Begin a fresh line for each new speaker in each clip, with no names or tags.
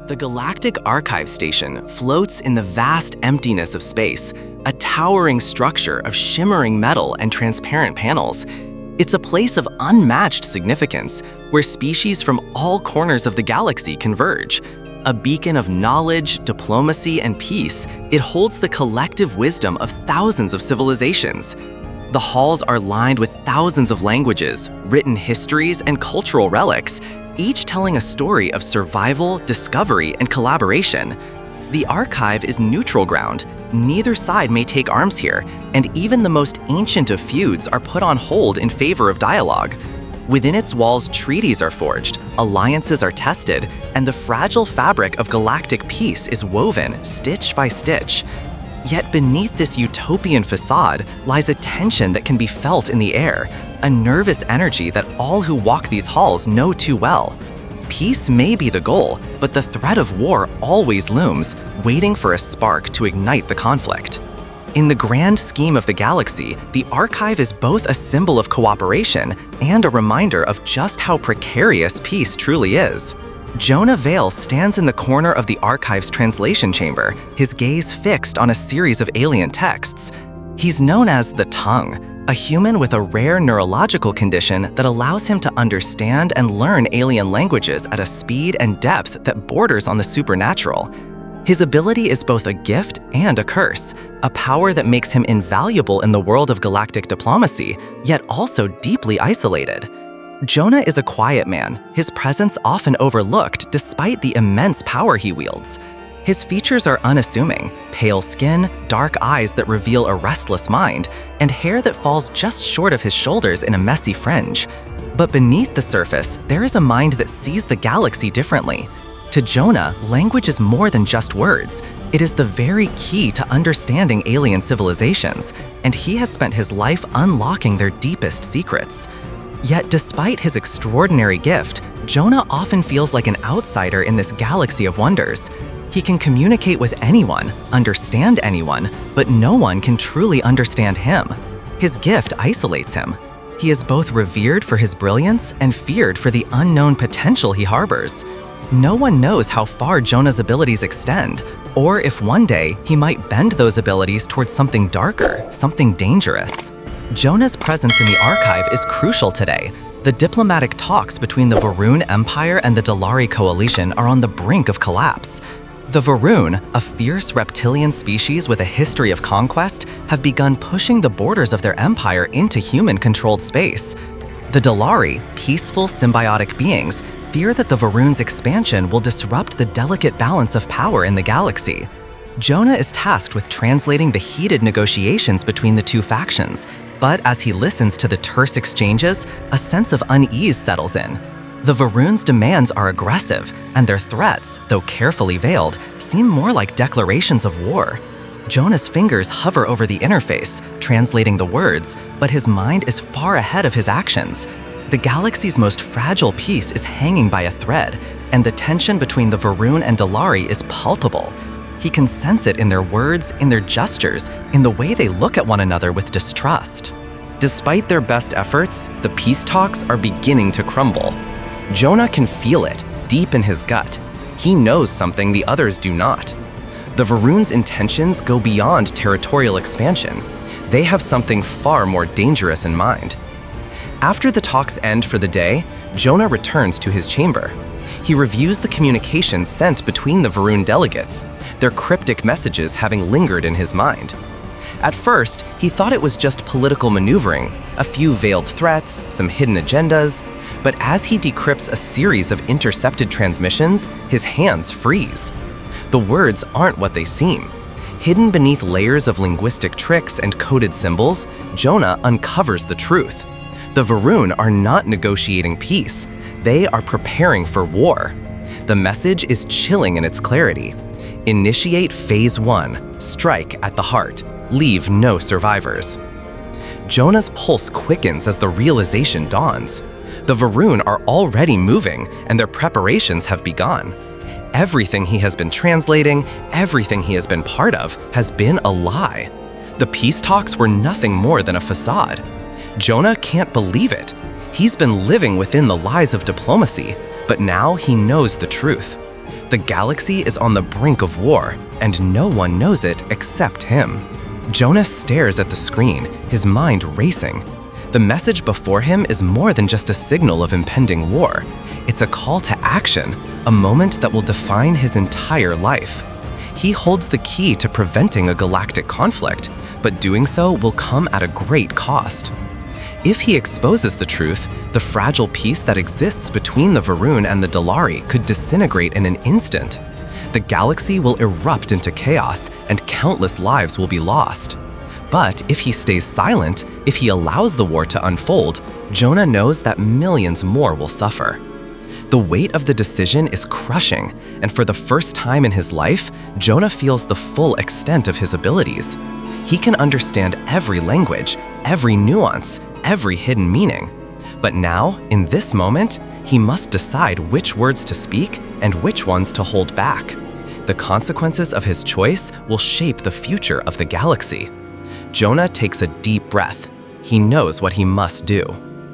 The Galactic Archive Station floats in the vast emptiness of space, a towering structure of shimmering metal and transparent panels. It's a place of unmatched significance, where species from all corners of the galaxy converge. A beacon of knowledge, diplomacy, and peace, it holds the collective wisdom of thousands of civilizations. The halls are lined with thousands of languages, written histories, and cultural relics, each telling a story of survival, discovery, and collaboration. The archive is neutral ground. Neither side may take arms here, and even the most ancient of feuds are put on hold in favor of dialogue. Within its walls, treaties are forged, alliances are tested, and the fragile fabric of galactic peace is woven stitch by stitch. Yet beneath this utopian facade lies a tension that can be felt in the air, a nervous energy that all who walk these halls know too well. Peace may be the goal, but the threat of war always looms, waiting for a spark to ignite the conflict. In the grand scheme of the galaxy, the archive is both a symbol of cooperation and a reminder of just how precarious peace truly is. Jonah Vale stands in the corner of the archive's translation chamber, his gaze fixed on a series of alien texts. He's known as the Tongue, a human with a rare neurological condition that allows him to understand and learn alien languages at a speed and depth that borders on the supernatural. His ability is both a gift and a curse, a power that makes him invaluable in the world of galactic diplomacy, yet also deeply isolated. Jonah is a quiet man, his presence often overlooked despite the immense power he wields. His features are unassuming: pale skin, dark eyes that reveal a restless mind, and hair that falls just short of his shoulders in a messy fringe. But beneath the surface, there is a mind that sees the galaxy differently. To Jonah, language is more than just words. It is the very key to understanding alien civilizations, and he has spent his life unlocking their deepest secrets. Yet despite his extraordinary gift, Jonah often feels like an outsider in this galaxy of wonders. He can communicate with anyone, understand anyone, but no one can truly understand him. His gift isolates him. He is both revered for his brilliance and feared for the unknown potential he harbors. No one knows how far Jonah's abilities extend, or if one day he might bend those abilities towards something darker, something dangerous. Jonah's presence in the archive is crucial today. The diplomatic talks between the Varun Empire and the Dalari Coalition are on the brink of collapse. The Varun, a fierce reptilian species with a history of conquest, have begun pushing the borders of their empire into human-controlled space. The Dalari, peaceful symbiotic beings, fear that the Varun's expansion will disrupt the delicate balance of power in the galaxy. Jonah is tasked with translating the heated negotiations between the two factions, but as he listens to the terse exchanges, a sense of unease settles in. The Varun's demands are aggressive, and their threats, though carefully veiled, seem more like declarations of war. Jonah's fingers hover over the interface, translating the words, but his mind is far ahead of his actions. The galaxy's most fragile peace is hanging by a thread, and the tension between the Varun and Dalari is palpable. He can sense it in their words, in their gestures, in the way they look at one another with distrust. Despite their best efforts, the peace talks are beginning to crumble. Jonah can feel it, deep in his gut. He knows something the others do not. The Varun's intentions go beyond territorial expansion. They have something far more dangerous in mind. After the talks end for the day, Jonah returns to his chamber. He reviews the communications sent between the Varun delegates, their cryptic messages having lingered in his mind. At first, he thought it was just political maneuvering, a few veiled threats, some hidden agendas, but as he decrypts a series of intercepted transmissions, his hands freeze. The words aren't what they seem. Hidden beneath layers of linguistic tricks and coded symbols, Jonah uncovers the truth. The Varun are not negotiating peace. They are preparing for war. The message is chilling in its clarity. Initiate Phase 1. Strike at the heart. Leave no survivors. Jonah's pulse quickens as the realization dawns. The Varun are already moving, and their preparations have begun. Everything he has been translating, everything he has been part of, has been a lie. The peace talks were nothing more than a facade. Jonah can't believe it. He's been living within the lies of diplomacy, but now he knows the truth. The galaxy is on the brink of war, and no one knows it except him. Jonah stares at the screen, his mind racing. The message before him is more than just a signal of impending war. It's a call to action, a moment that will define his entire life. He holds the key to preventing a galactic conflict, but doing so will come at a great cost. If he exposes the truth, the fragile peace that exists between the Varun and the Dalari could disintegrate in an instant. The galaxy will erupt into chaos, and countless lives will be lost. But if he stays silent, if he allows the war to unfold, Jonah knows that millions more will suffer. The weight of the decision is crushing, and for the first time in his life, Jonah feels the full extent of his abilities. He can understand every language, every nuance, every hidden meaning. But now, in this moment, he must decide which words to speak and which ones to hold back. The consequences of his choice will shape the future of the galaxy. Jonah takes a deep breath. He knows what he must do.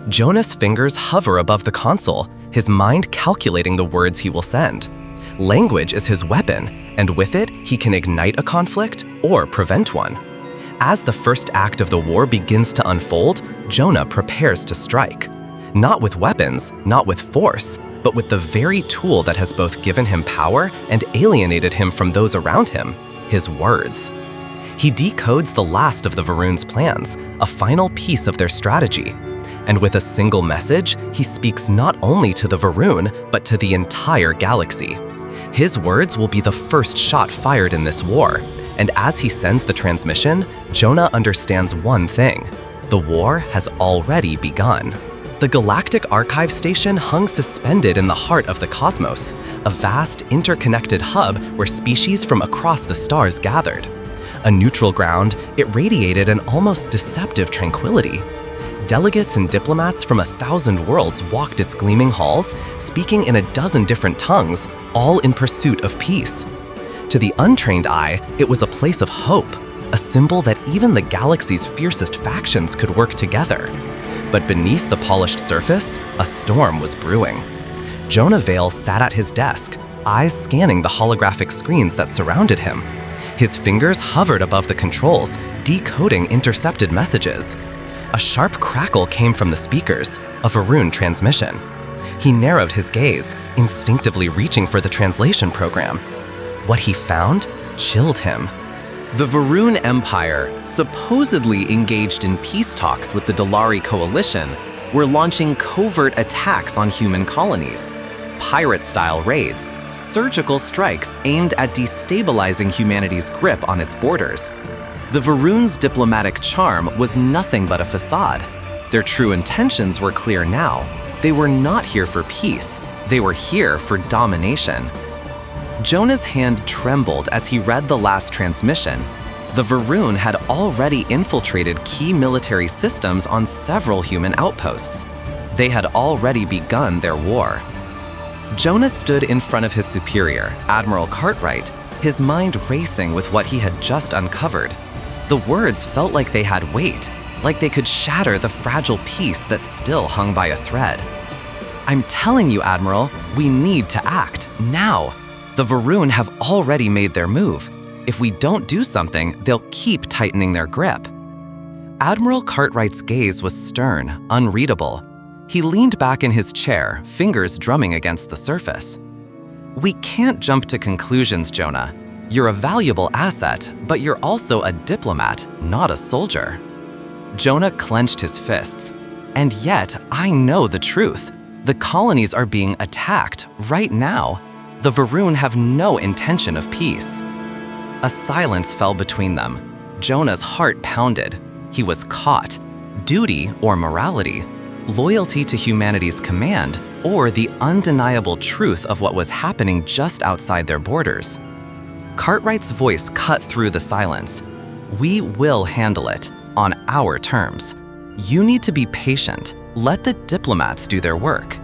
Jonah's fingers hover above the console, his mind calculating the words he will send. Language is his weapon, and with it, he can ignite a conflict or prevent one. As the first act of the war begins to unfold, Jonah prepares to strike. Not with weapons, not with force, but with the very tool that has both given him power and alienated him from those around him, his words. He decodes the last of the Varun's plans, a final piece of their strategy. And with a single message, he speaks not only to the Varun, but to the entire galaxy. His words will be the first shot fired in this war, and as he sends the transmission, Jonah understands one thing: the war has already begun. The Galactic Archive Station hung suspended in the heart of the cosmos, a vast interconnected hub where species from across the stars gathered. A neutral ground, it radiated an almost deceptive tranquility. Delegates and diplomats from 1,000 worlds walked its gleaming halls, speaking in a dozen different tongues, all in pursuit of peace. To the untrained eye, it was a place of hope, a symbol that even the galaxy's fiercest factions could work together. But beneath the polished surface, a storm was brewing. Jonah Vale sat at his desk, eyes scanning the holographic screens that surrounded him. His fingers hovered above the controls, decoding intercepted messages. A sharp crackle came from the speakers, a Varun transmission. He narrowed his gaze, instinctively reaching for the translation program. What he found chilled him. The Varun Empire, supposedly engaged in peace talks with the Dalari coalition, were launching covert attacks on human colonies, pirate-style raids, surgical strikes aimed at destabilizing humanity's grip on its borders. The Varun's diplomatic charm was nothing but a facade. Their true intentions were clear now. They were not here for peace. They were here for domination. Jonah's hand trembled as he read the last transmission. The Varun had already infiltrated key military systems on several human outposts. They had already begun their war. Jonah stood in front of his superior, Admiral Cartwright, his mind racing with what he had just uncovered. The words felt like they had weight, like they could shatter the fragile peace that still hung by a thread. "I'm telling you, Admiral, we need to act, now. The Varun have already made their move. If we don't do something, they'll keep tightening their grip." Admiral Cartwright's gaze was stern, unreadable. He leaned back in his chair, fingers drumming against the surface. "We can't jump to conclusions, Jonah. You're a valuable asset, but you're also a diplomat, not a soldier." Jonah clenched his fists. "And yet, I know the truth. The colonies are being attacked right now. The Varun have no intention of peace." A silence fell between them. Jonah's heart pounded. He was caught. Duty or morality, loyalty to humanity's command, or the undeniable truth of what was happening just outside their borders. Cartwright's voice cut through the silence. "We will handle it, on our terms. You need to be patient. Let the diplomats do their work."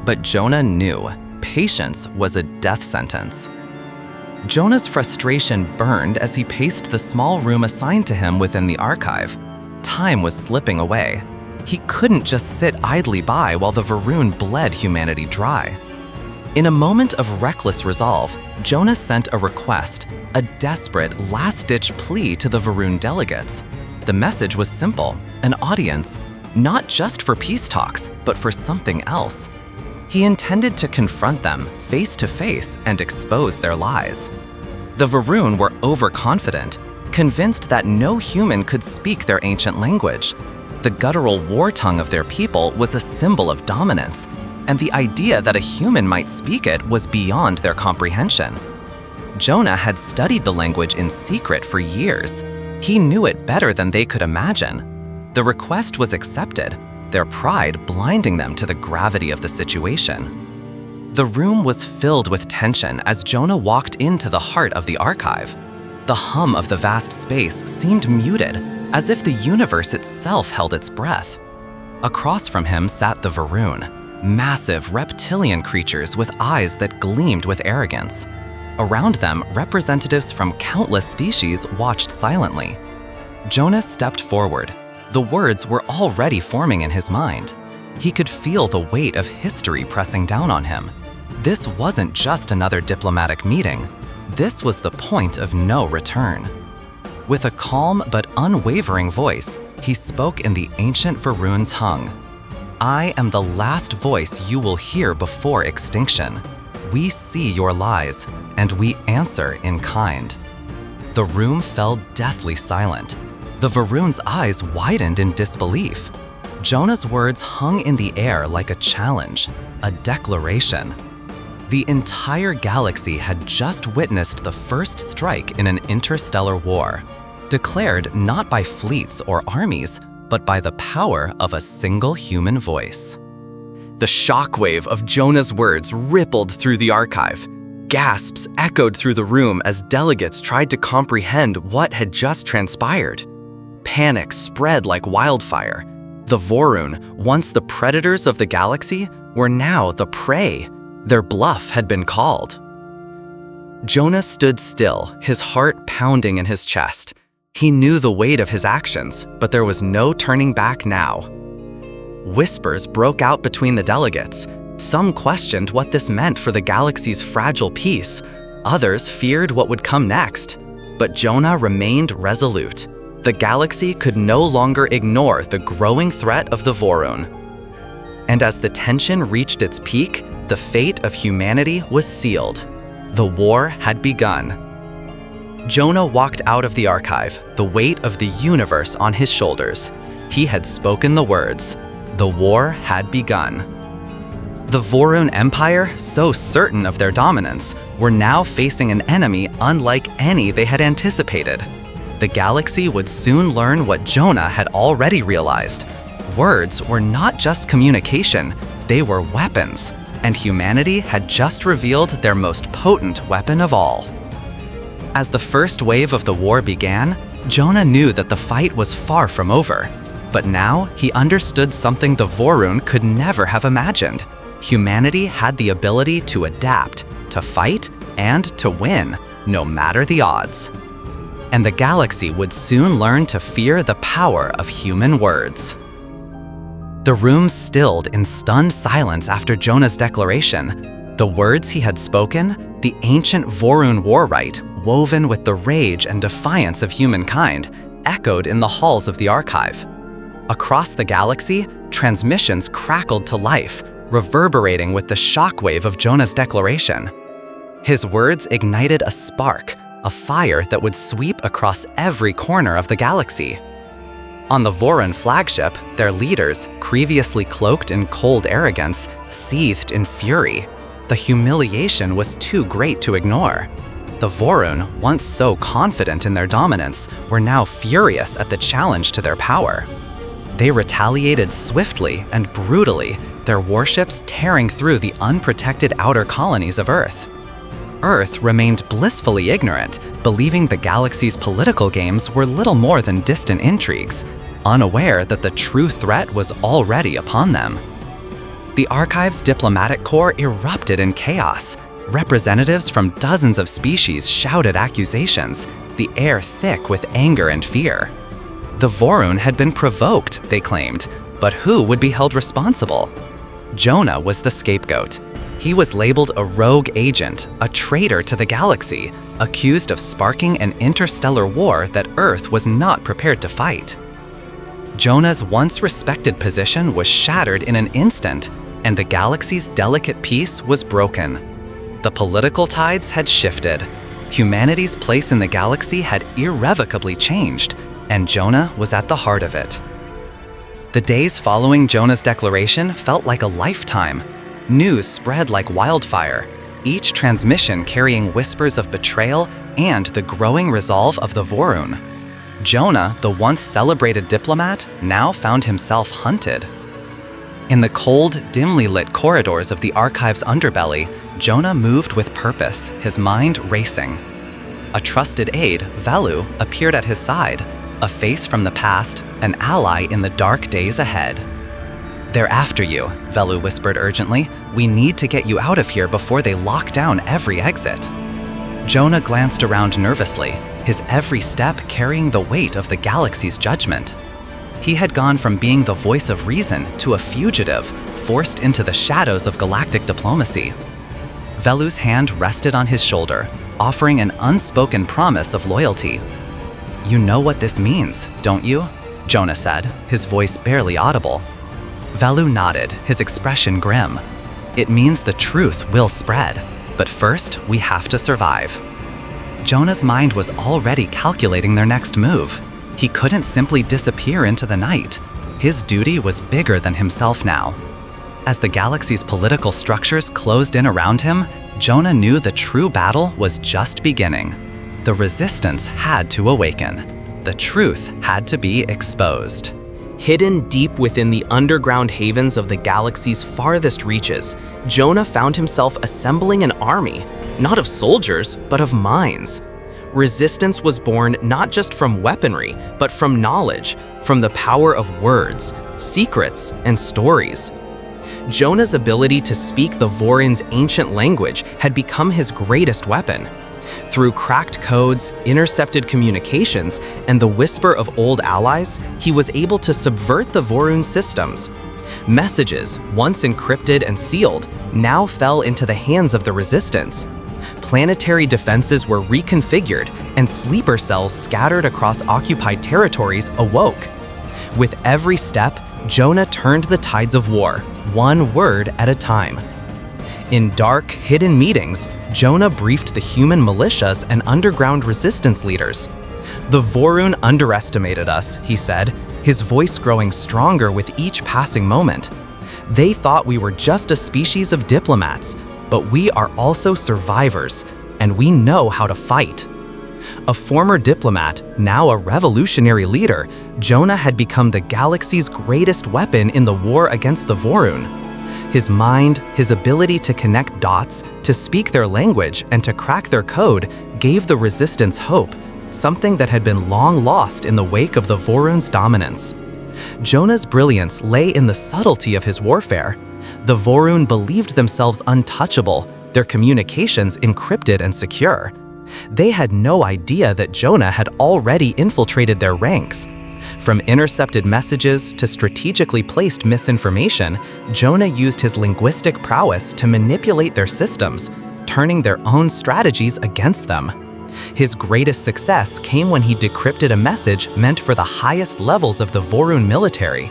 But Jonah knew. Patience was a death sentence. Jonah's frustration burned as he paced the small room assigned to him within the archive. Time was slipping away. He couldn't just sit idly by while the Varun bled humanity dry. In a moment of reckless resolve, Jonah sent a request, a desperate, last-ditch plea to the Varun delegates. The message was simple, an audience, not just for peace talks, but for something else. He intended to confront them face to face and expose their lies. The Varun were overconfident, convinced that no human could speak their ancient language. The guttural war tongue of their people was a symbol of dominance, and the idea that a human might speak it was beyond their comprehension. Jonah had studied the language in secret for years. He knew it better than they could imagine. The request was accepted, their pride blinding them to the gravity of the situation. The room was filled with tension as Jonah walked into the heart of the archive. The hum of the vast space seemed muted, as if the universe itself held its breath. Across from him sat the Varun, massive reptilian creatures with eyes that gleamed with arrogance. Around them, representatives from countless species watched silently. Jonah stepped forward. The words were already forming in his mind. He could feel the weight of history pressing down on him. This wasn't just another diplomatic meeting. This was the point of no return. With a calm but unwavering voice, he spoke in the ancient Varun's tongue. "I am the last voice you will hear before extinction. We see your lies, and we answer in kind." The room fell deathly silent. The Varun's eyes widened in disbelief. Jonah's words hung in the air like a challenge, a declaration. The entire galaxy had just witnessed the first strike in an interstellar war, declared not by fleets or armies, but by the power of a single human voice. The shockwave of Jonah's words rippled through the archive. Gasps echoed through the room as delegates tried to comprehend what had just transpired. Panic spread like wildfire. The Vorun, once the predators of the galaxy, were now the prey. Their bluff had been called. Jonah stood still, his heart pounding in his chest. He knew the weight of his actions, but there was no turning back now. Whispers broke out between the delegates. Some questioned what this meant for the galaxy's fragile peace. Others feared what would come next. But Jonah remained resolute. The galaxy could no longer ignore the growing threat of the Vorun. And as the tension reached its peak, the fate of humanity was sealed. The war had begun. Jonah walked out of the archive, the weight of the universe on his shoulders. He had spoken the words. The war had begun. The Vorun Empire, so certain of their dominance, were now facing an enemy unlike any they had anticipated. The galaxy would soon learn what Jonah had already realized. Words were not just communication, they were weapons, and humanity had just revealed their most potent weapon of all. As the first wave of the war began, Jonah knew that the fight was far from over. But now he understood something the Vorun could never have imagined. Humanity had the ability to adapt, to fight, and to win, no matter the odds. And the galaxy would soon learn to fear the power of human words. The room stilled in stunned silence after Jonah's declaration. The words he had spoken, the ancient Vorun war rite, woven with the rage and defiance of humankind, echoed in the halls of the archive. Across the galaxy, transmissions crackled to life, reverberating with the shockwave of Jonah's declaration. His words ignited a spark, a fire that would sweep across every corner of the galaxy. On the Vorun flagship, their leaders, previously cloaked in cold arrogance, seethed in fury. The humiliation was too great to ignore. The Vorun, once so confident in their dominance, were now furious at the challenge to their power. They retaliated swiftly and brutally, their warships tearing through the unprotected outer colonies of Earth. Earth remained blissfully ignorant, believing the galaxy's political games were little more than distant intrigues, unaware that the true threat was already upon them. The archive's diplomatic corps erupted in chaos. Representatives from dozens of species shouted accusations, the air thick with anger and fear. The Vorun had been provoked, they claimed, but who would be held responsible? Jonah was the scapegoat. He was labeled a rogue agent, a traitor to the galaxy, accused of sparking an interstellar war that Earth was not prepared to fight. Jonah's once respected position was shattered in an instant, and the galaxy's delicate peace was broken. The political tides had shifted. Humanity's place in the galaxy had irrevocably changed, and Jonah was at the heart of it. The days following Jonah's declaration felt like a lifetime. News spread like wildfire, each transmission carrying whispers of betrayal and the growing resolve of the Vorun. Jonah, the once celebrated diplomat, now found himself hunted. In the cold, dimly lit corridors of the Archive's underbelly, Jonah moved with purpose, his mind racing. A trusted aide, Velu, appeared at his side, a face from the past, an ally in the dark days ahead. "They're after you," Velu whispered urgently. "We need to get you out of here before they lock down every exit." Jonah glanced around nervously, his every step carrying the weight of the galaxy's judgment. He had gone from being the voice of reason to a fugitive, forced into the shadows of galactic diplomacy. Velu's hand rested on his shoulder, offering an unspoken promise of loyalty. "You know what this means, don't you?" Jonah said, his voice barely audible. Velu nodded, his expression grim. "It means the truth will spread, but first we have to survive." Jonah's mind was already calculating their next move. He couldn't simply disappear into the night. His duty was bigger than himself now. As the galaxy's political structures closed in around him, Jonah knew the true battle was just beginning. The resistance had to awaken. The truth had to be exposed. Hidden deep within the underground havens of the galaxy's farthest reaches, Jonah found himself assembling an army, not of soldiers, but of minds. Resistance was born not just from weaponry, but from knowledge, from the power of words, secrets, and stories. Jonah's ability to speak the Vorun's ancient language had become his greatest weapon. Through cracked codes, intercepted communications, and the whisper of old allies, he was able to subvert the Vorun systems. Messages, once encrypted and sealed, now fell into the hands of the resistance. Planetary defenses were reconfigured, and sleeper cells scattered across occupied territories awoke. With every step, Jonah turned the tides of war, one word at a time. In dark, hidden meetings, Jonah briefed the human militias and underground resistance leaders. "The Vorun underestimated us," he said, his voice growing stronger with each passing moment. "They thought we were just a species of diplomats, but we are also survivors, and we know how to fight." A former diplomat, now a revolutionary leader, Jonah had become the galaxy's greatest weapon in the war against the Vorun. His mind, his ability to connect dots, to speak their language, and to crack their code gave the resistance hope, something that had been long lost in the wake of the Vorun's dominance. Jonah's brilliance lay in the subtlety of his warfare. The Vorun believed themselves untouchable, their communications encrypted and secure. They had no idea that Jonah had already infiltrated their ranks. From intercepted messages to strategically placed misinformation, Jonah used his linguistic prowess to manipulate their systems, turning their own strategies against them. His greatest success came when he decrypted a message meant for the highest levels of the Vorun military.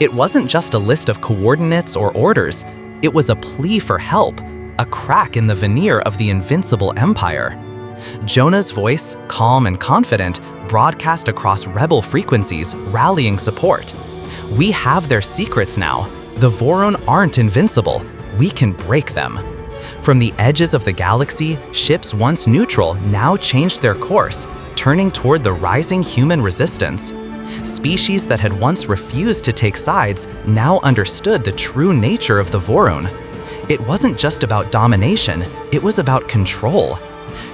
It wasn't just a list of coordinates or orders, it was a plea for help, a crack in the veneer of the invincible empire. Jonah's voice, calm and confident, broadcast across rebel frequencies, rallying support. "We have their secrets now. The Vorun aren't invincible. We can break them." From the edges of the galaxy, ships once neutral now changed their course, turning toward the rising human resistance. Species that had once refused to take sides now understood the true nature of the Vorun. It wasn't just about domination, it was about control.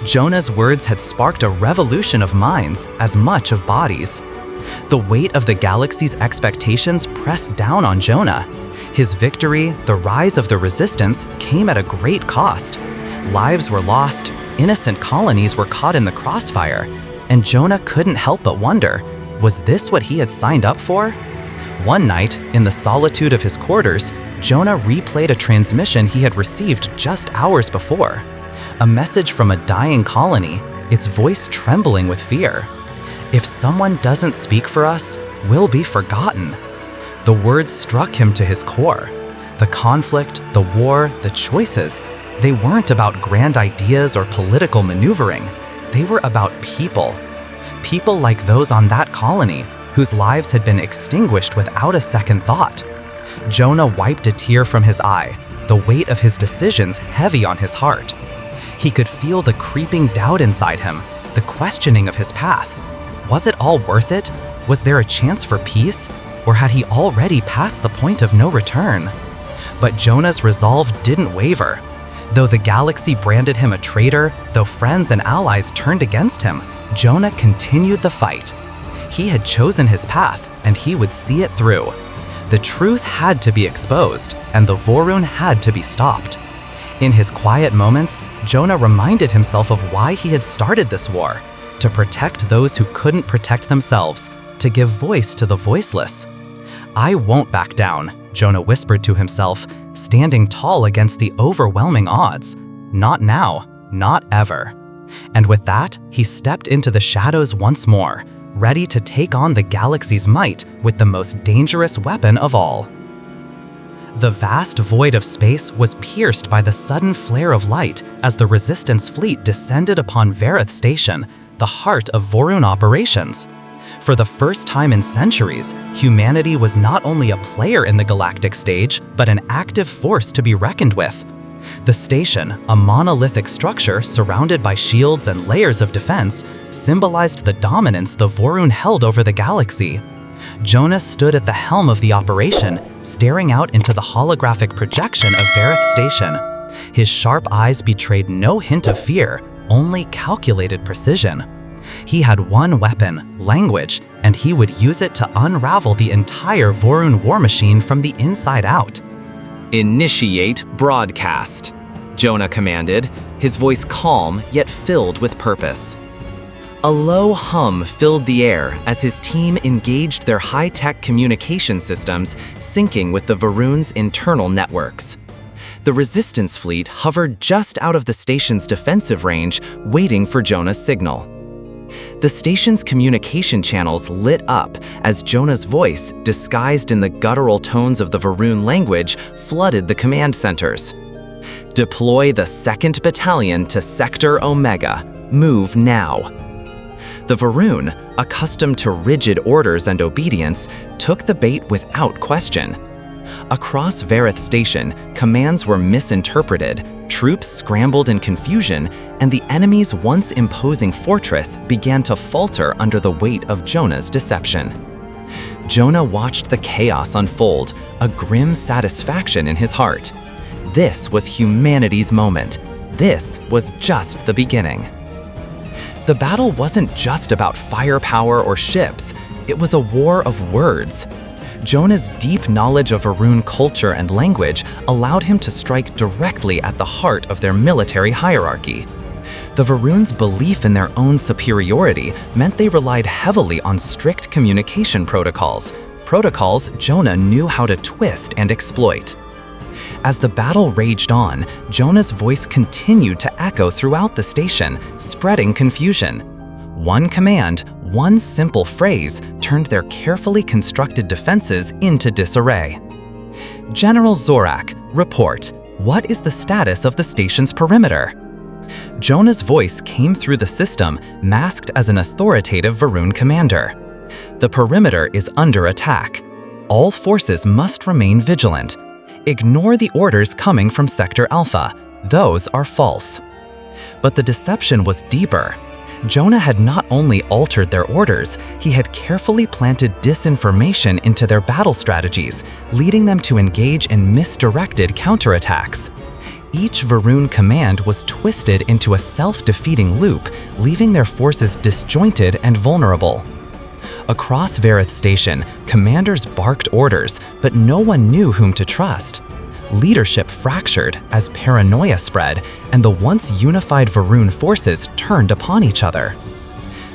Jonah's words had sparked a revolution of minds as much of bodies. The weight of the galaxy's expectations pressed down on Jonah. His victory, the rise of the resistance, came at a great cost. Lives were lost, innocent colonies were caught in the crossfire, and Jonah couldn't help but wonder, was this what he had signed up for?
One night, in the solitude of his quarters, Jonah replayed a transmission he had received just hours before. A message from a dying colony, its voice trembling with fear. "If someone doesn't speak for us, we'll be forgotten." The words struck him to his core. The conflict, the war, the choices, they weren't about grand ideas or political maneuvering. They were about people. People like those on that colony, whose lives had been extinguished without a second thought. Jonah wiped a tear from his eye, the weight of his decisions heavy on his heart. He could feel the creeping doubt inside him, the questioning of his path. Was it all worth it? Was there a chance for peace? Or had he already passed the point of no return? But Jonah's resolve didn't waver. Though the galaxy branded him a traitor, though friends and allies turned against him, Jonah continued the fight. He had chosen his path, and he would see it through. The truth had to be exposed, and the Vorun had to be stopped. In his quiet moments, Jonah reminded himself of why he had started this war: to protect those who couldn't protect themselves, to give voice to the voiceless. "I won't back down," Jonah whispered to himself, standing tall against the overwhelming odds. "Not now, not ever." And with that, he stepped into the shadows once more, ready to take on the galaxy's might with the most dangerous weapon of all. The vast void of space was pierced by the sudden flare of light as the Resistance fleet descended upon Vareth Station, the heart of Vorun operations. For the first time in centuries, humanity was not only a player in the galactic stage, but an active force to be reckoned with. The station, a monolithic structure surrounded by shields and layers of defense, symbolized the dominance the Vorun held over the galaxy. Jonah stood at the helm of the operation, staring out into the holographic projection of Vareth Station. His sharp eyes betrayed no hint of fear, only calculated precision. He had one weapon, language, and he would use it to unravel the entire Vorun war machine from the inside out.
"Initiate broadcast," Jonah commanded, his voice calm yet filled with purpose. A low hum filled the air as his team engaged their high-tech communication systems, syncing with the Vorun's internal networks. The Resistance fleet hovered just out of the station's defensive range, waiting for Jonah's signal. The station's communication channels lit up as Jonah's voice, disguised in the guttural tones of the Vorun language, flooded the command centers. "Deploy the 2nd Battalion to Sector Omega. Move now." The Vorun, accustomed to rigid orders and obedience, took the bait without question. Across Vareth Station, commands were misinterpreted, troops scrambled in confusion, and the enemy's once imposing fortress began to falter under the weight of Jonah's deception. Jonah watched the chaos unfold, a grim satisfaction in his heart. This was humanity's moment. This was just the beginning. The battle wasn't just about firepower or ships, it was a war of words. Jonah's deep knowledge of Vorun culture and language allowed him to strike directly at the heart of their military hierarchy. The Vorun's belief in their own superiority meant they relied heavily on strict communication protocols Jonah knew how to twist and exploit. As the battle raged on, Jonah's voice continued to echo throughout the station, spreading confusion. One command, one simple phrase, turned their carefully constructed defenses into disarray. "General Zorak, report. What is the status of the station's perimeter?" Jonah's voice came through the system, masked as an authoritative Vorun commander. "The perimeter is under attack. All forces must remain vigilant. Ignore the orders coming from Sector Alpha. Those are false." But the deception was deeper. Jonah had not only altered their orders, he had carefully planted disinformation into their battle strategies, leading them to engage in misdirected counterattacks. Each Vorun command was twisted into a self-defeating loop, leaving their forces disjointed and vulnerable. Across Vareth Station, commanders barked orders, but no one knew whom to trust. Leadership fractured as paranoia spread, and the once unified Vorun forces turned upon each other.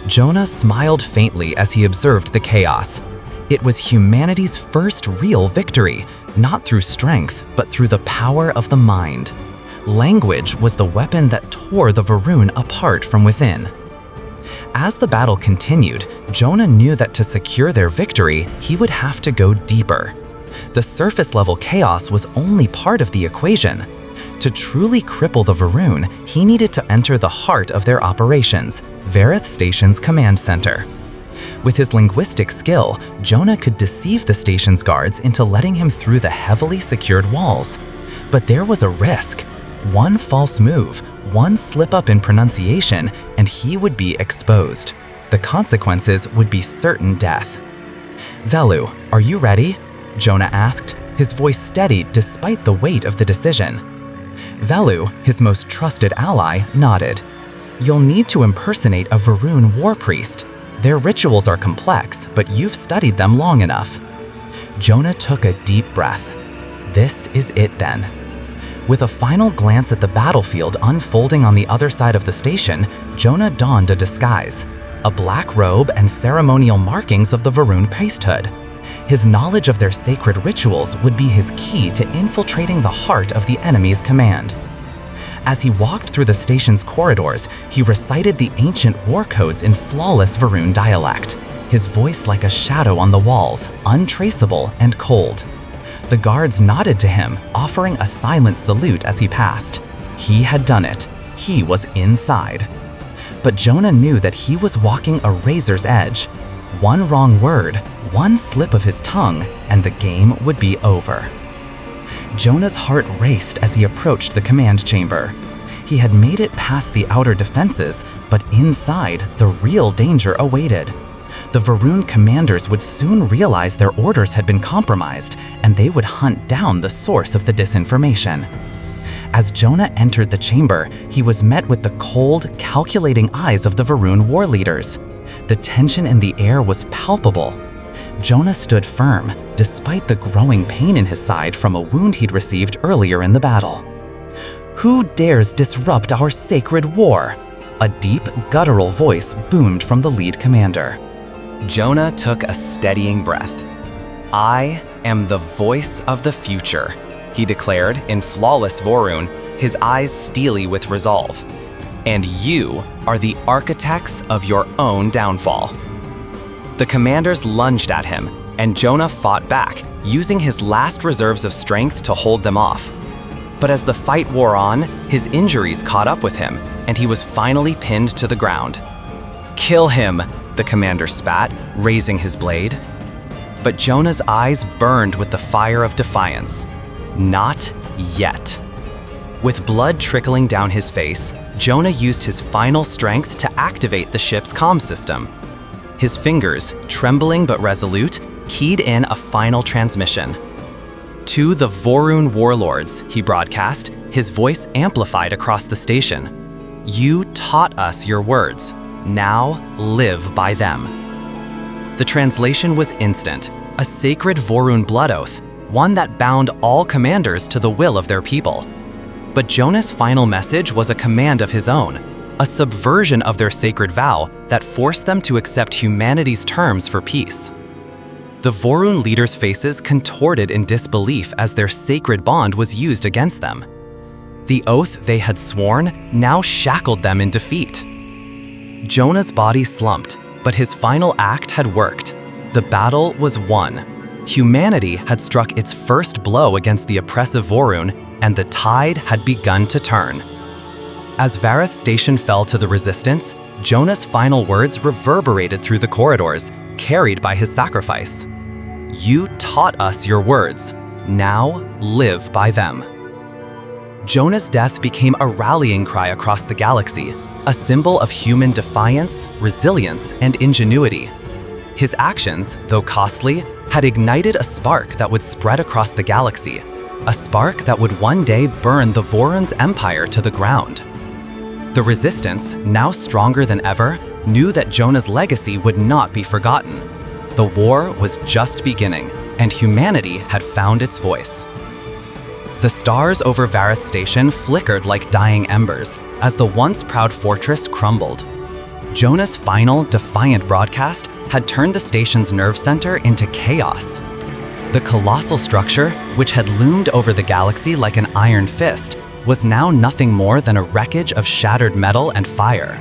Jonah smiled faintly as he observed the chaos.
It was humanity's first real victory, not through strength, but through the power of the mind. Language was the weapon that tore the Varun apart from within. As the battle continued, Jonah knew that to secure their victory, he would have to go deeper. The surface-level chaos was only part of the equation. To truly cripple the Varun, he needed to enter the heart of their operations, Vareth Station's command center. With his linguistic skill, Jonah could deceive the station's guards into letting him through the heavily secured walls. But there was a risk. One false move, one slip-up in pronunciation, and he would be exposed. The consequences would be certain death. "Velu, are you ready?" Jonah asked, his voice steady despite the weight of the decision. Velu, his most trusted ally, nodded. "You'll need to impersonate a Varun war priest. Their rituals are complex, but you've studied them long enough." Jonah took a deep breath. This is it then. With a final glance at the battlefield unfolding on the other side of the station, Jonah donned a disguise, a black robe and ceremonial markings of the Varun priesthood. His knowledge of their sacred rituals would be his key to infiltrating the heart of the enemy's command. As he walked through the station's corridors, he recited the ancient war codes in flawless Varun dialect, his voice like a shadow on the walls, untraceable and cold. The guards nodded to him, offering a silent salute as he passed. He had done it. He was inside. But Jonah knew that he was walking a razor's edge. One wrong word, one slip of his tongue, and the game would be over. Jonah's heart raced as he approached the command chamber. He had made it past the outer defenses, but inside, the real danger awaited. The Varun commanders would soon realize their orders had been compromised, and they would hunt down the source of the disinformation. As Jonah entered the chamber, he was met with the cold, calculating eyes of the Varun war leaders. The tension in the air was palpable. Jonah stood firm, despite the growing pain in his side from a wound he'd received earlier in the battle. "Who dares disrupt our sacred war?" A deep, guttural voice boomed from the lead commander. Jonah took a steadying breath. "I am the voice of the future," he declared in flawless Varun, his eyes steely with resolve. "And you are the architects of your own downfall." The commanders lunged at him, and Jonah fought back, using his last reserves of strength to hold them off. But as the fight wore on, his injuries caught up with him, and he was finally pinned to the ground. "Kill him," the commander spat, raising his blade. But Jonah's eyes burned with the fire of defiance. Not yet. With blood trickling down his face, Jonah used his final strength to activate the ship's comm system. His fingers, trembling but resolute, keyed in a final transmission. "To the Varun warlords," he broadcast, his voice amplified across the station. "You taught us your words. Now live by them." The translation was instant, a sacred Varun blood oath, one that bound all commanders to the will of their people. But Jonah's final message was a command of his own, a subversion of their sacred vow that forced them to accept humanity's terms for peace. The Varun leaders' faces contorted in disbelief as their sacred bond was used against them. The oath they had sworn now shackled them in defeat. Jonah's body slumped, but his final act had worked. The battle was won. Humanity had struck its first blow against the oppressive Varun, and the tide had begun to turn. As Vareth Station fell to the resistance, Jonah's final words reverberated through the corridors, carried by his sacrifice. "You taught us your words. Now live by them." Jonah's death became a rallying cry across the galaxy, a symbol of human defiance, resilience, and ingenuity. His actions, though costly, had ignited a spark that would spread across the galaxy, a spark that would one day burn the Varun's empire to the ground. The Resistance, now stronger than ever, knew that Jonah's legacy would not be forgotten. The war was just beginning, and humanity had found its voice. The stars over Vareth Station flickered like dying embers as the once proud fortress crumbled. Jonah's final, defiant broadcast had turned the station's nerve center into chaos. The colossal structure, which had loomed over the galaxy like an iron fist, was now nothing more than a wreckage of shattered metal and fire.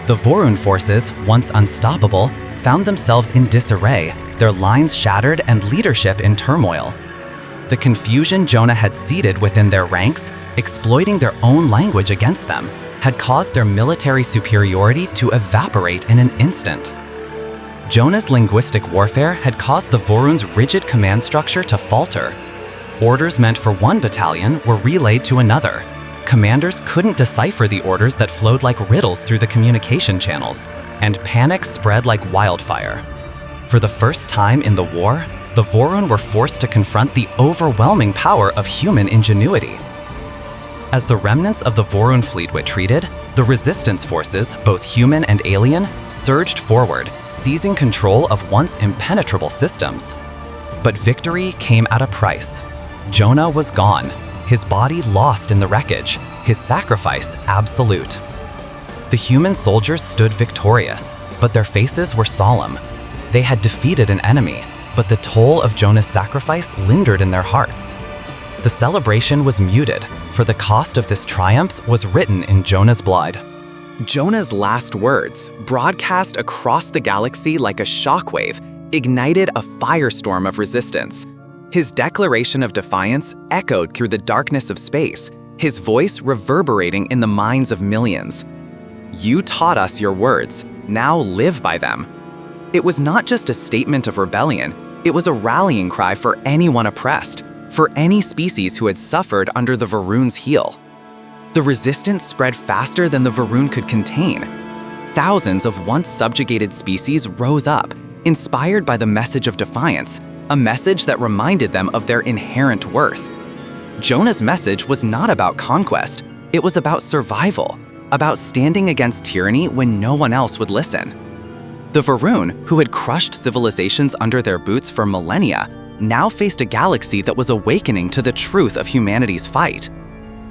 The Vorun forces, once unstoppable, found themselves in disarray, their lines shattered and leadership in turmoil. The confusion Jonah had seeded within their ranks, exploiting their own language against them, had caused their military superiority to evaporate in an instant. Jonah's linguistic warfare had caused the Vorun's rigid command structure to falter. Orders meant for one battalion were relayed to another. Commanders couldn't decipher the orders that flowed like riddles through the communication channels, and panic spread like wildfire. For the first time in the war, the Vorun were forced to confront the overwhelming power of human ingenuity. As the remnants of the Vorun fleet retreated, the resistance forces, both human and alien, surged forward, seizing control of once impenetrable systems. But victory came at a price. Jonah was gone, his body lost in the wreckage, his sacrifice absolute. The human soldiers stood victorious, but their faces were solemn. They had defeated an enemy, but the toll of Jonah's sacrifice lingered in their hearts. The celebration was muted, for the cost of this triumph was written in Jonah's blood.
Jonah's last words, broadcast across the galaxy like a shockwave, ignited a firestorm of resistance. His declaration of defiance echoed through the darkness of space, his voice reverberating in the minds of millions. "You taught us your words, now live by them." It was not just a statement of rebellion, it was a rallying cry for anyone oppressed, for any species who had suffered under the Vorun's heel. The resistance spread faster than the Vorun could contain. Thousands of once subjugated species rose up, inspired by the message of defiance, a message that reminded them of their inherent worth. Jonah's message was not about conquest, it was about survival, about standing against tyranny when no one else would listen. The Vorun, who had crushed civilizations under their boots for millennia, now faced a galaxy that was awakening to the truth of humanity's fight.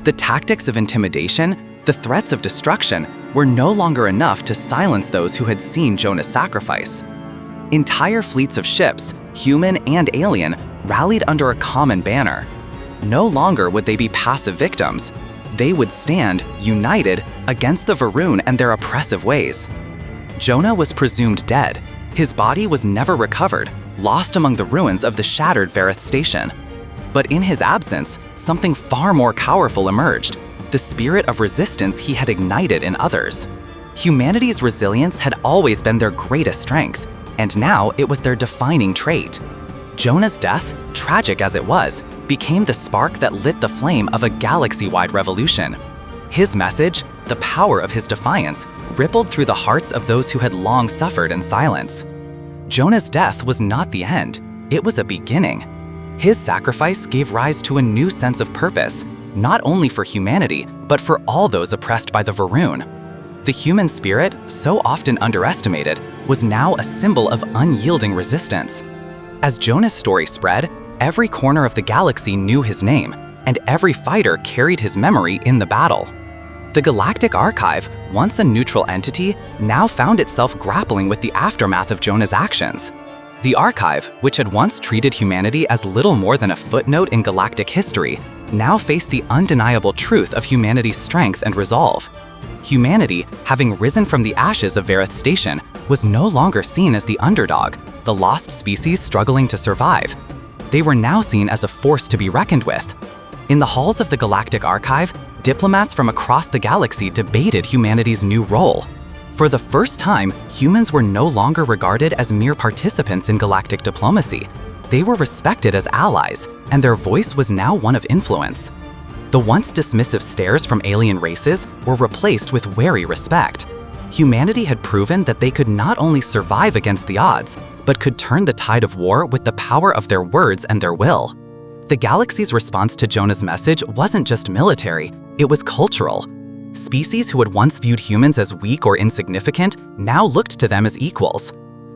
The tactics of intimidation, the threats of destruction, were no longer enough to silence those who had seen Jonah's sacrifice. Entire fleets of ships, human and alien, rallied under a common banner. No longer would they be passive victims. They would stand, united, against the Vorun and their oppressive ways. Jonah was presumed dead. His body was never recovered, lost among the ruins of the shattered Vareth station. But in his absence, something far more powerful emerged, the spirit of resistance he had ignited in others. Humanity's resilience had always been their greatest strength, and now it was their defining trait. Jonah's death, tragic as it was, became the spark that lit the flame of a galaxy-wide revolution. His message, the power of his defiance, rippled through the hearts of those who had long suffered in silence. Jonah's death was not the end, it was a beginning. His sacrifice gave rise to a new sense of purpose, not only for humanity, but for all those oppressed by the Vorun. The human spirit, so often underestimated, was now a symbol of unyielding resistance. As Jonah's story spread, every corner of the galaxy knew his name, and every fighter carried his memory in the battle. The Galactic Archive, once a neutral entity, now found itself grappling with the aftermath of Jonah's actions. The Archive, which had once treated humanity as little more than a footnote in galactic history, now faced the undeniable truth of humanity's strength and resolve. Humanity, having risen from the ashes of Vareth Station, was no longer seen as the underdog, the lost species struggling to survive. They were now seen as a force to be reckoned with. In the halls of the Galactic Archive, diplomats from across the galaxy debated humanity's new role. For the first time, humans were no longer regarded as mere participants in galactic diplomacy. They were respected as allies, and their voice was now one of influence. The once dismissive stares from alien races were replaced with wary respect. Humanity had proven that they could not only survive against the odds, but could turn the tide of war with the power of their words and their will. The galaxy's response to Jonah's message wasn't just military, it was cultural. Species who had once viewed humans as weak or insignificant now looked to them as equals.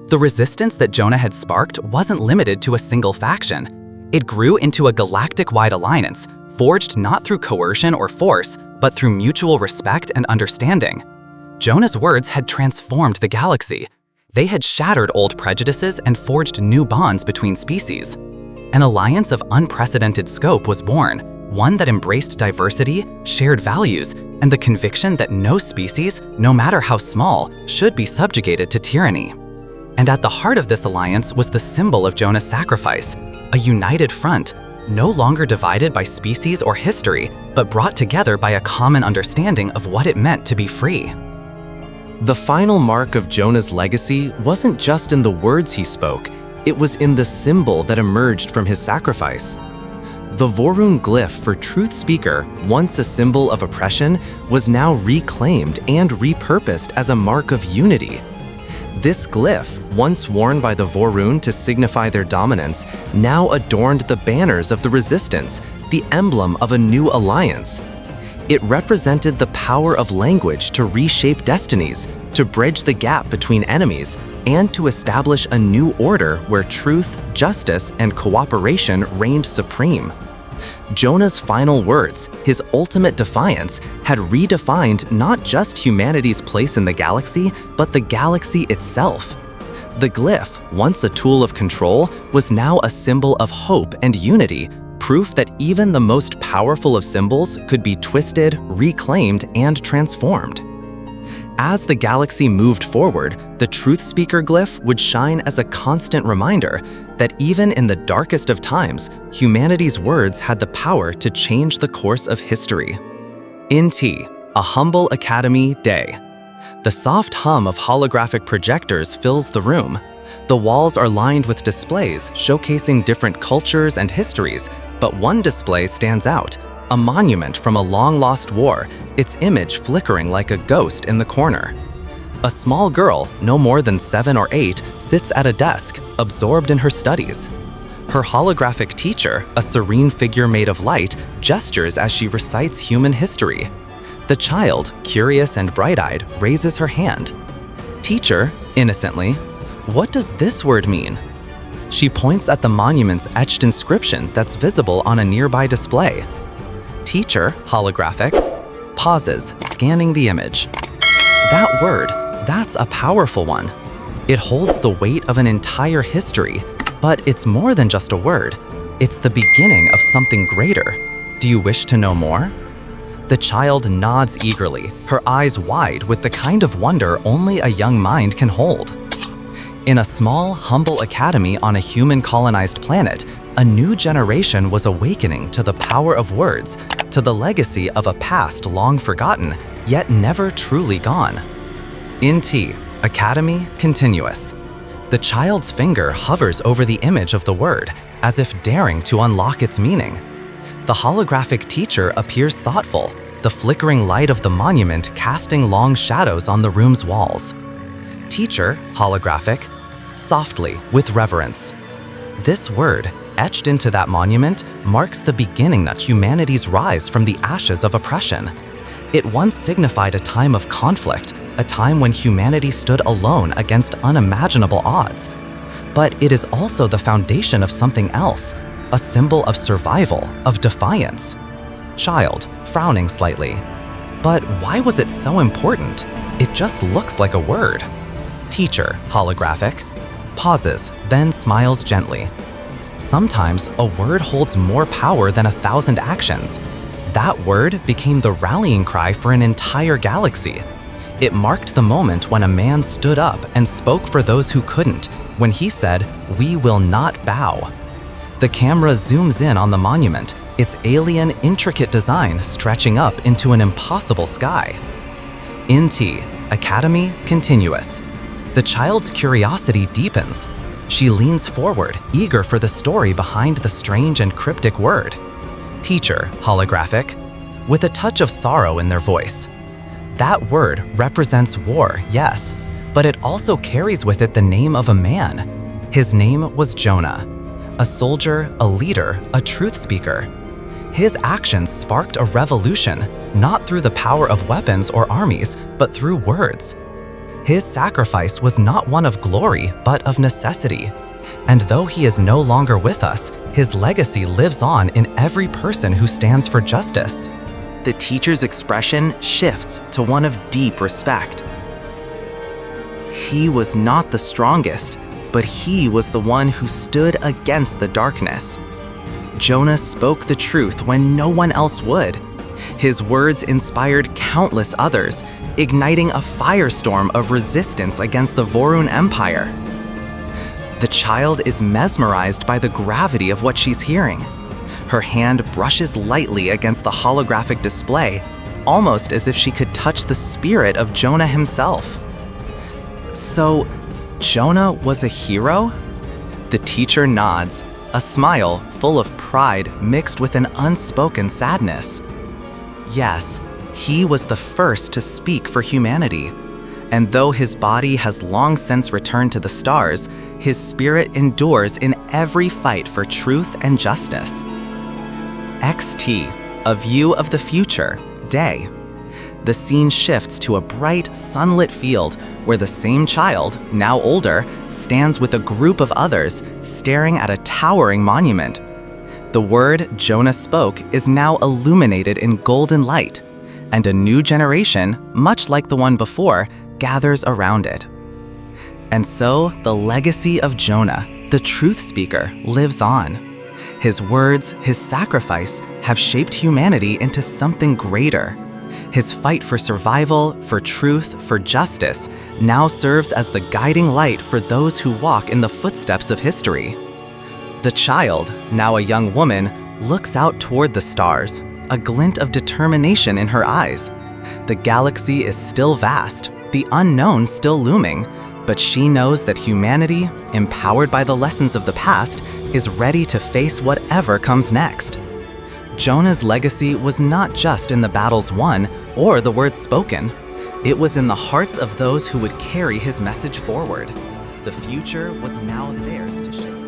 The resistance that Jonah had sparked wasn't limited to a single faction. It grew into a galactic-wide alliance, forged not through coercion or force, but through mutual respect and understanding. Jonah's words had transformed the galaxy.
They had shattered old prejudices and forged new bonds between species. An alliance of unprecedented scope was born, one that embraced diversity, shared values, and the conviction that no species, no matter how small, should be subjugated to tyranny. And at the heart of this alliance was the symbol of Jonah's sacrifice, a united front, no longer divided by species or history, but brought together by a common understanding of what it meant to be free.
The final mark of Jonah's legacy wasn't just in the words he spoke, it was in the symbol that emerged from his sacrifice. The Vorun glyph for Truth Speaker, once a symbol of oppression, was now reclaimed and repurposed as a mark of unity. This glyph, once worn by the Vorun to signify their dominance, now adorned the banners of the resistance, the emblem of a new alliance. It represented the power of language to reshape destinies, to bridge the gap between enemies, and to establish a new order where truth, justice, and cooperation reigned supreme. Jonah's final words, his ultimate defiance, had redefined not just humanity's place in the galaxy, but the galaxy itself. The glyph, once a tool of control, was now a symbol of hope and unity, proof that even the most powerful of symbols could be twisted, reclaimed, and transformed. As the galaxy moved forward, the Truth Speaker glyph would shine as a constant reminder that even in the darkest of times, humanity's words had the power to change the course of history. In T, a humble academy day. The soft hum of holographic projectors fills the room. The walls are lined with displays showcasing different cultures and histories, but one display stands out. A monument from a long-lost war, its image flickering like a ghost in the corner. A small girl, no more than 7 or 8, sits at a desk, absorbed in her studies. Her holographic teacher, a serene figure made of light, gestures as she recites human history. The child, curious and bright-eyed, raises her hand. "Teacher," innocently, "what does this word mean?" She points at the monument's etched inscription that's visible on a nearby display. Teacher, holographic, pauses, scanning the image. That word, that's a powerful one. It holds the weight of an entire history, but it's more than just a word. It's the beginning of something greater. Do you wish to know more? The child nods eagerly, her eyes wide with the kind of wonder only a young mind can hold. In a small, humble academy on a human-colonized planet, a new generation was awakening to the power of words, to the legacy of a past long forgotten, yet never truly gone. In T, Academy Continuous. The child's finger hovers over the image of the word, as if daring to unlock its meaning. The holographic teacher appears thoughtful, the flickering light of the monument casting long shadows on the room's walls. Teacher, holographic, softly, with reverence. This word, etched into that monument, marks the beginning of humanity's rise from the ashes of oppression. It once signified a time of conflict, a time when humanity stood alone against unimaginable odds. But it is also the foundation of something else, a symbol of survival, of defiance. Child, frowning slightly. But why was it so important? It just looks like a word. Teacher, holographic, pauses, then smiles gently. Sometimes a word holds more power than 1,000 actions. That word became the rallying cry for an entire galaxy. It marked the moment when a man stood up and spoke for those who couldn't, when he said, "We will not bow." The camera zooms in on the monument, its alien, intricate design stretching up into an impossible sky. In T, Academy Continuous. The child's curiosity deepens. She leans forward, eager for the story behind the strange and cryptic word. Teacher, holographic, with a touch of sorrow in their voice. That word represents war, yes, but it also carries with it the name of a man. His name was Jonah, a soldier, a leader, a truth speaker. His actions sparked a revolution, not through the power of weapons or armies, but through words. His sacrifice was not one of glory, but of necessity. And though he is no longer with us, his legacy lives on in every person who stands for justice. The teacher's expression shifts to one of deep respect. He was not the strongest, but he was the one who stood against the darkness. Jonah spoke the truth when no one else would. His words inspired countless others, igniting a firestorm of resistance against the Vorun Empire. The child is mesmerized by the gravity of what she's hearing. Her hand brushes lightly against the holographic display, almost as if she could touch the spirit of Jonah himself. So, Jonah was a hero? The teacher nods, a smile full of pride mixed with an unspoken sadness. Yes, he was the first to speak for humanity. And though his body has long since returned to the stars, his spirit endures in every fight for truth and justice. XT, a view of the future, day. The scene shifts to a bright, sunlit field where the same child, now older, stands with a group of others, staring at a towering monument. The word Jonah spoke is now illuminated in golden light, and a new generation, much like the one before, gathers around it. And so, the legacy of Jonah, the truth speaker, lives on. His words, his sacrifice, have shaped humanity into something greater. His fight for survival, for truth, for justice, now serves as the guiding light for those who walk in the footsteps of history. The child, now a young woman, looks out toward the stars, a glint of determination in her eyes. The galaxy is still vast, the unknown still looming, but she knows that humanity, empowered by the lessons of the past, is ready to face whatever comes next. Jonah's legacy was not just in the battles won or the words spoken. It was in the hearts of those who would carry his message forward. The future was now theirs to shape.